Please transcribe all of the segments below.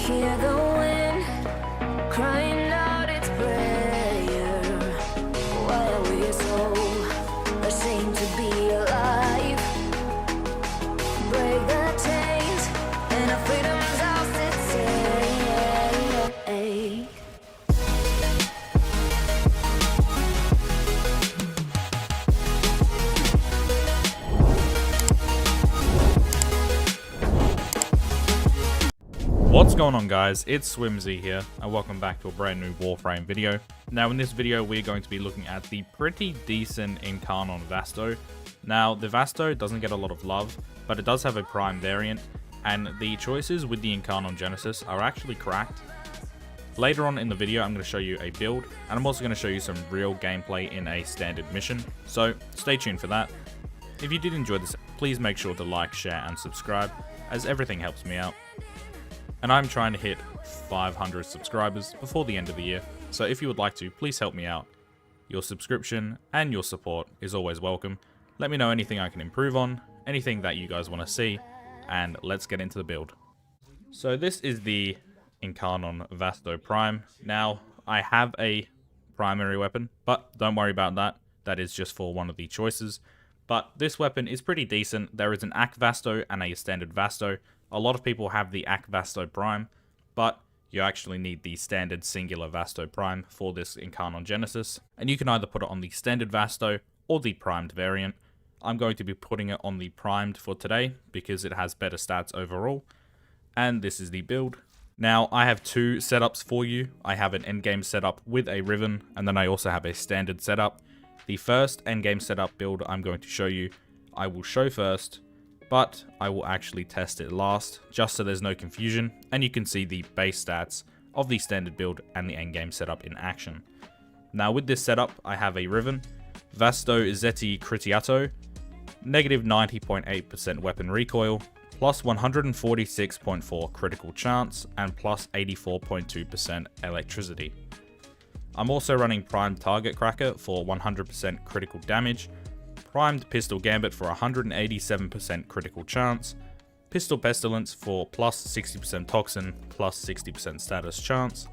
Hear the wind crying out its prayer. Why are we so ashamed to be alive? Break the chains and our freedom's ours to take. What's going on, guys? It's Swimzyy here, and welcome back to a brand new Warframe video. Now in this video we're going to be looking at the pretty decent Incarnon Vasto. Now the Vasto doesn't get a lot of love, but it does have a prime variant, and the choices with the Incarnon Genesis are actually cracked. Later on in the video I'm going to show you a build, and I'm also going to show you some real gameplay in a standard mission, so stay tuned for that. If you did enjoy this, please make sure to like, share and subscribe, as everything helps me out. And I'm trying to hit 500 subscribers before the end of the year, so if you would like to, please help me out. Your subscription and your support is always welcome. Let me know anything I can improve on, anything that you guys want to see, and let's get into the build. So this is the Incarnon Vasto Prime. Now, I have a primary weapon, but don't worry about that. That is just for one of the choices. But this weapon is pretty decent. There is an AC Vasto and a standard Vasto. A lot of people have the AC Vasto Prime, but you actually need the standard singular Vasto Prime for this Incarnon Genesis, and you can either put it on the standard Vasto or the primed variant. I'm going to be putting it on the primed for today because it has better stats overall, and this is the build. Now, I have two setups for you. I have an endgame setup with a Riven, and then I also have a standard setup. The first endgame setup build I'm going to show you, I will show first, but I will actually test it last, just so there's no confusion, and you can see the base stats of the standard build and the endgame setup in action. Now with this setup, I have a Riven, Vasto Zeti Critiato, negative 90.8% weapon recoil, plus 146.4 critical chance, and plus 84.2% electricity. I'm also running primed target cracker for 100% critical damage, primed pistol gambit for 187% critical chance, pistol pestilence for plus 60% toxin, plus 60% status chance,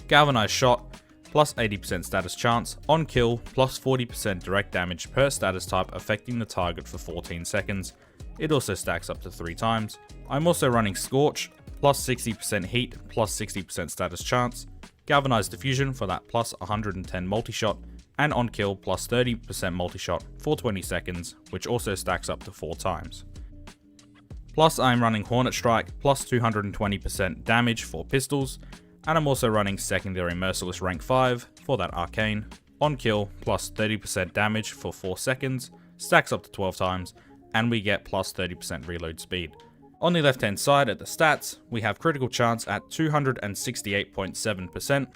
galvanized shot, plus 80% status chance, on kill, plus 40% direct damage per status type affecting the target for 14 seconds. It also stacks up to 3 times. I'm also running scorch, plus 60% heat, plus 60% status chance, galvanized diffusion for that plus 110 multi-shot, and on kill plus 30% multi-shot for 20 seconds, which also stacks up to 4 times. Plus I'm running Hornet Strike plus 220% damage for pistols, and I'm also running secondary Merciless rank 5 for that arcane, on kill plus 30% damage for 4 seconds, stacks up to 12 times, and we get plus 30% reload speed. On the left hand side at the stats, we have critical chance at 268.7%,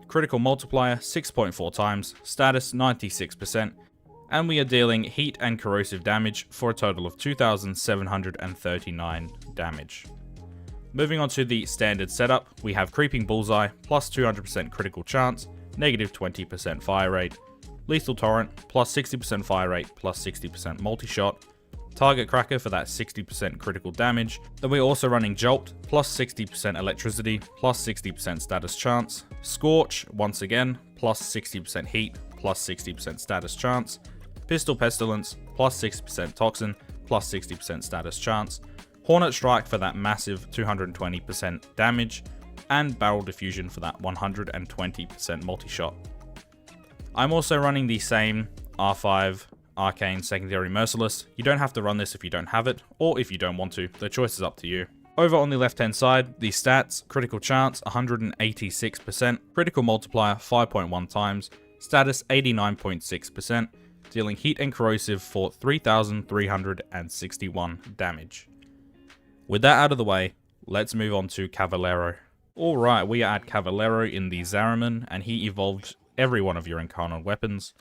critical multiplier 6.4 times, status 96%, and we are dealing heat and corrosive damage for a total of 2,739 damage. Moving on to the standard setup, we have creeping bullseye plus 200% critical chance, negative 20% fire rate, lethal torrent plus 60% fire rate plus 60% multi-shot, target cracker for that 60% critical damage. Then we're also running jolt plus 60% electricity plus 60% status chance, scorch once again plus 60% heat plus 60% status chance, pistol pestilence plus 6% toxin plus 60% status chance, hornet strike for that massive 220% damage, and barrel diffusion for that 120% multi-shot. I'm also running the same R5 Arcane Secondary Merciless. You don't have to run this if you don't have it, or if you don't want to. The choice is up to you. Over on the left hand side, the stats, critical chance 186%, critical multiplier 5.1 times, status 89.6%, dealing heat and corrosive for 3,361 damage. With that out of the way, let's move on to Cavallero. Alright, we are at Cavallero in the Zariman, and he evolved every one of your Incarnon weapons.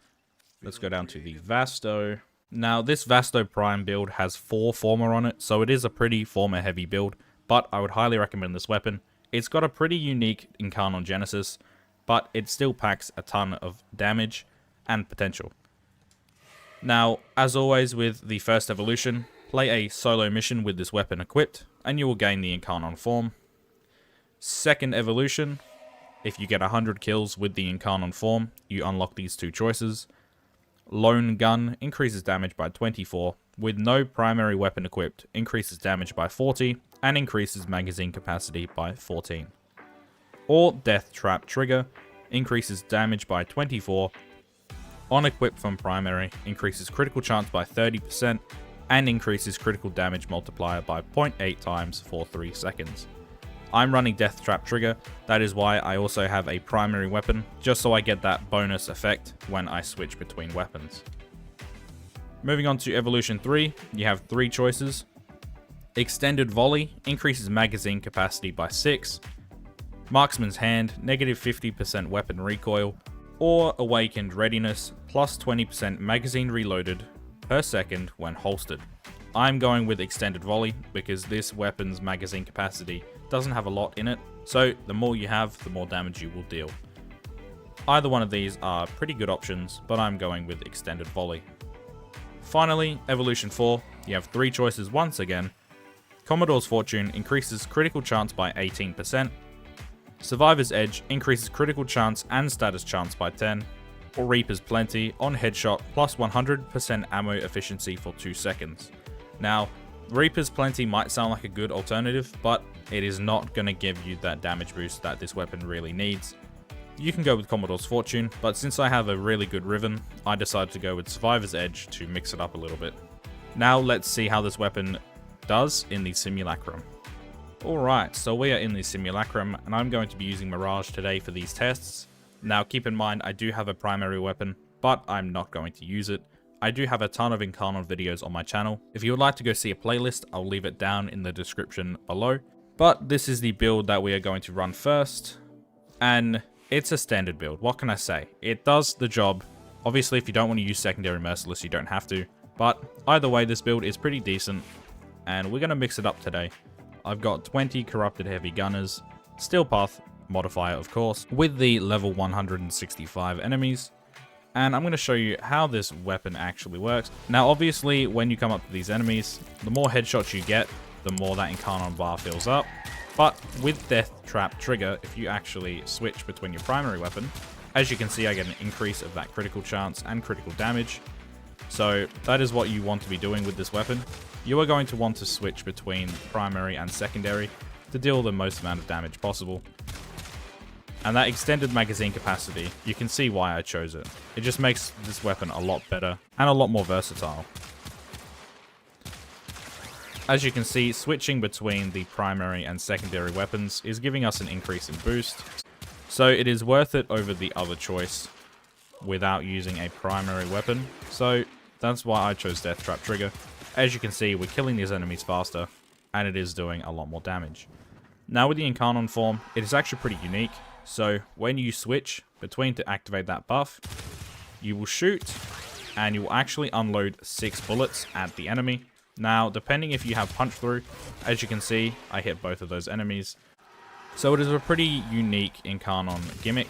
Let's go down to the Vasto. Now, this Vasto Prime build has 4 Former on it, so it is a pretty Former heavy build, but I would highly recommend this weapon. It's got a pretty unique Incarnon Genesis, but it still packs a ton of damage and potential. Now, as always with the first evolution, play a solo mission with this weapon equipped, and you will gain the Incarnon form. Second evolution, if you get 100 kills with the Incarnon form, you unlock these two choices. Lone Gun increases damage by 24, with no primary weapon equipped, increases damage by 40, and increases magazine capacity by 14. Or Death Trap Trigger increases damage by 24, on equip from primary, increases critical chance by 30%, and increases critical damage multiplier by 0.8 times for 3 seconds. I'm running Death Trap Trigger, that is why I also have a primary weapon, just so I get that bonus effect when I switch between weapons. Moving on to Evolution 3, you have 3 choices. Extended Volley increases magazine capacity by 6, Marksman's Hand, negative 50% weapon recoil, or Awakened Readiness, plus 20% magazine reloaded per second when holstered. I'm going with Extended Volley because this weapon's magazine capacity doesn't have a lot in it, so the more you have, the more damage you will deal. Either one of these are pretty good options, but I'm going with Extended Volley. Finally, Evolution 4, you have 3 choices once again. Commodore's Fortune increases critical chance by 18%, Survivor's Edge increases critical chance and status chance by 10, or Reaper's Plenty on headshot plus 100% ammo efficiency for 2 seconds. Now, Reaper's Plenty might sound like a good alternative, but it is not going to give you that damage boost that this weapon really needs. You can go with Commodore's Fortune, but since I have a really good Riven, I decided to go with Survivor's Edge to mix it up a little bit. Now let's see how this weapon does in the Simulacrum. Alright, so we are in the Simulacrum, and I'm going to be using Mirage today for these tests. Now keep in mind, I do have a primary weapon, but I'm not going to use it. I do have a ton of Incarnon videos on my channel. If you would like to go see a playlist, I'll leave it down in the description below. But this is the build that we are going to run first, and it's a standard build. What can I say? It does the job. Obviously, if you don't want to use Secondary Merciless, you don't have to. But either way, this build is pretty decent, and we're going to mix it up today. I've got 20 Corrupted Heavy Gunners, Steel Path modifier of course, with the level 165 enemies. And I'm going to show you how this weapon actually works. Now obviously, when you come up to these enemies, the more headshots you get, the more that Incarnon bar fills up. But with Death Trap Trigger, if you actually switch between your primary weapon, as you can see I get an increase of that critical chance and critical damage. So that is what you want to be doing with this weapon. You are going to want to switch between primary and secondary to deal the most amount of damage possible. And that extended magazine capacity, you can see why I chose it. It just makes this weapon a lot better and a lot more versatile. As you can see, switching between the primary and secondary weapons is giving us an increase in boost. So it is worth it over the other choice without using a primary weapon. So that's why I chose Death Trap Trigger. As you can see, we're killing these enemies faster, and it is doing a lot more damage. Now with the Incarnon form, it is actually pretty unique. So when you switch between to activate that buff, you will shoot, and you will actually unload 6 bullets at the enemy. Now, depending if you have punch through, as you can see, I hit both of those enemies. So it is a pretty unique Incarnon gimmick.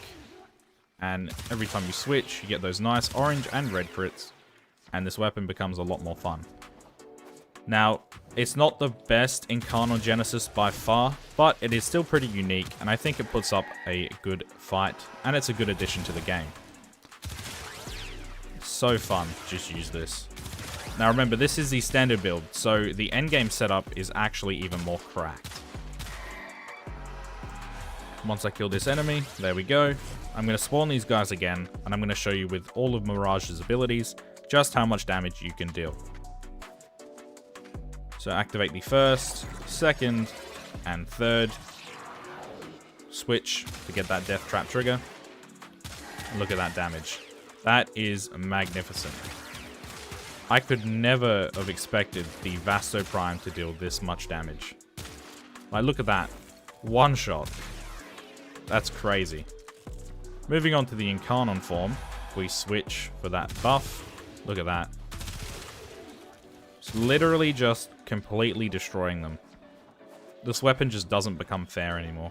And every time you switch, you get those nice orange and red crits. And this weapon becomes a lot more fun. Now, it's not the best Incarnon Genesis by far, but it is still pretty unique, and I think it puts up a good fight, and it's a good addition to the game. It's so fun to just use this. Now remember, this is the standard build, so the endgame setup is actually even more cracked. Once I kill this enemy, there we go. I'm going to spawn these guys again, and I'm going to show you with all of Mirage's abilities, just how much damage you can deal. So activate the first, second, and third. Switch to get that Death Trap Trigger. Look at that damage. That is magnificent. I could never have expected the Vasto Prime to deal this much damage. Like, look at that. One shot. That's crazy. Moving on to the Incarnon form, we switch for that buff. Look at that. It's literally just completely destroying them. This weapon just doesn't become fair anymore.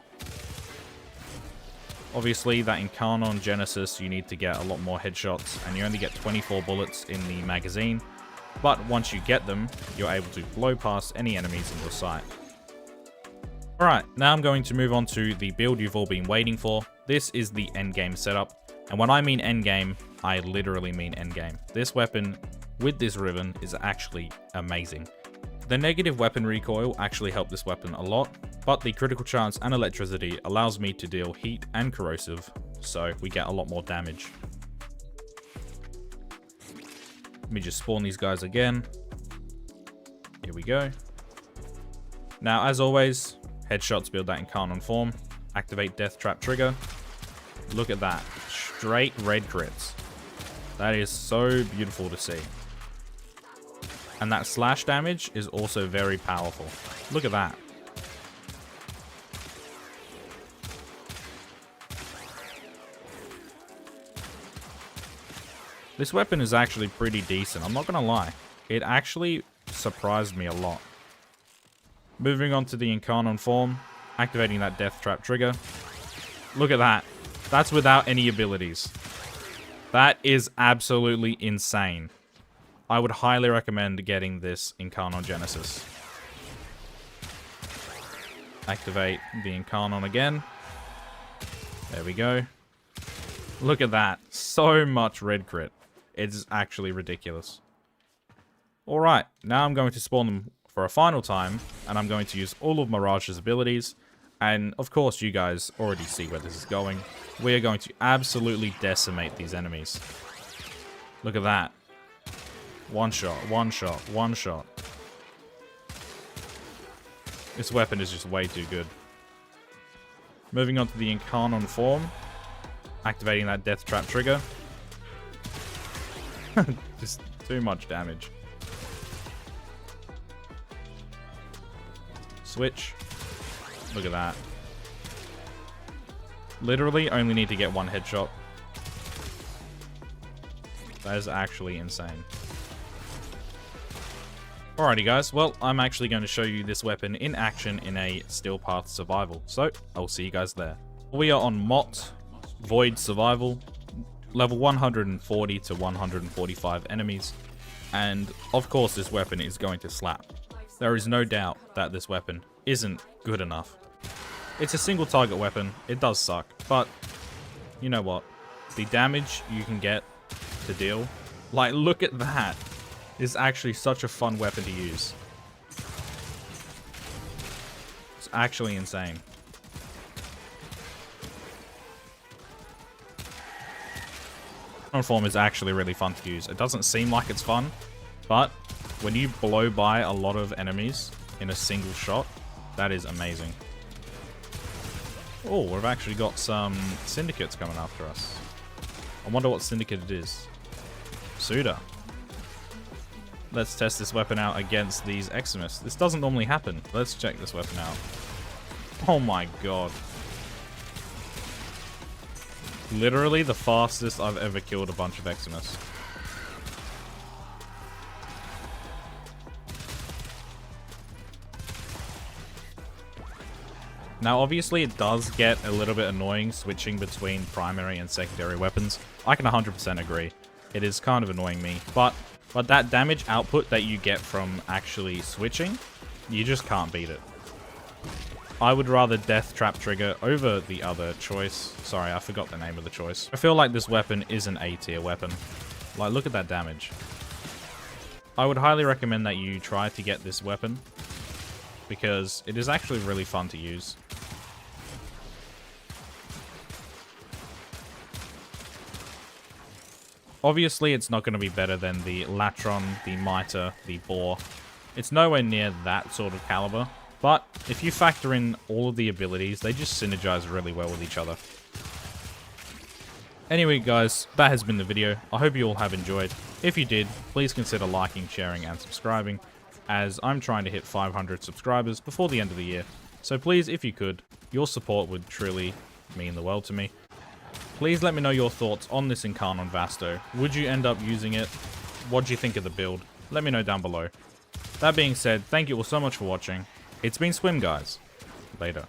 Obviously, that Incarnon Genesis, you need to get a lot more headshots, and you only get 24 bullets in the magazine. But once you get them, you're able to blow past any enemies in your sight. Alright, now I'm going to move on to the build you've all been waiting for. This is the endgame setup. And when I mean endgame, I literally mean endgame. This weapon with this ribbon is actually amazing. The negative weapon recoil actually helped this weapon a lot, but the critical chance and electricity allows me to deal heat and corrosive, so we get a lot more damage. Let me just spawn these guys again. Here we go. Now, as always, headshots build that Incarnon form. Activate Death Trap trigger. Look at that. Straight red crits. That is so beautiful to see. And that slash damage is also very powerful. Look at that. This weapon is actually pretty decent, I'm not gonna lie. It actually surprised me a lot. Moving on to the Incarnon form, activating that Death Trap trigger. Look at that. That's without any abilities. That is absolutely insane. I would highly recommend getting this Incarnon Genesis. Activate the Incarnon again. There we go. Look at that. So much red crit. It's actually ridiculous. Alright, now I'm going to spawn them for a final time, and I'm going to use all of Mirage's abilities. And of course, you guys already see where this is going. We are going to absolutely decimate these enemies. Look at that. One shot, one shot, one shot. This weapon is just way too good. Moving on to the Incarnon form. Activating that Death Trap trigger. Just too much damage. Switch. Look at that. Literally only need to get one headshot. That is actually insane. Alrighty guys, well, I'm actually going to show you this weapon in action in a Steel Path survival. So, I'll see you guys there. We are on Mott Void Survival. Level 140 to 145 enemies. And, of course, this weapon is going to slap. There is no doubt that this weapon isn't good enough. It's a single target weapon, it does suck, but you know what? The damage you can get to deal, like look at that, is actually such a fun weapon to use. It's actually insane. Form is actually really fun to use. It doesn't seem like it's fun, but when you blow by a lot of enemies in a single shot, that is amazing. Oh, we've actually got some syndicates coming after us. I wonder what syndicate it is. Suda. Let's test this weapon out against these Eximus. This doesn't normally happen. Let's check this weapon out. Oh my god. Literally the fastest I've ever killed a bunch of Eximus. Now obviously it does get a little bit annoying switching between primary and secondary weapons. I can 100% agree. It is kind of annoying me, but that damage output that you get from actually switching, you just can't beat it. I would rather Death Trap trigger over the other choice. Sorry, I forgot the name of the choice. I feel like this weapon is an A tier weapon. Like, look at that damage. I would highly recommend that you try to get this weapon, because it is actually really fun to use. Obviously, it's not going to be better than the Latron, the Mitre, the Boar. It's nowhere near that sort of caliber. But if you factor in all of the abilities, they just synergize really well with each other. Anyway, guys, that has been the video. I hope you all have enjoyed. If you did, please consider liking, sharing, and subscribing, as I'm trying to hit 500 subscribers before the end of the year. So please, if you could, your support would truly mean the world to me. Please let me know your thoughts on this Incarnon Vasto. Would you end up using it? What do you think of the build? Let me know down below. That being said, thank you all so much for watching. It's been Swim, guys. Later.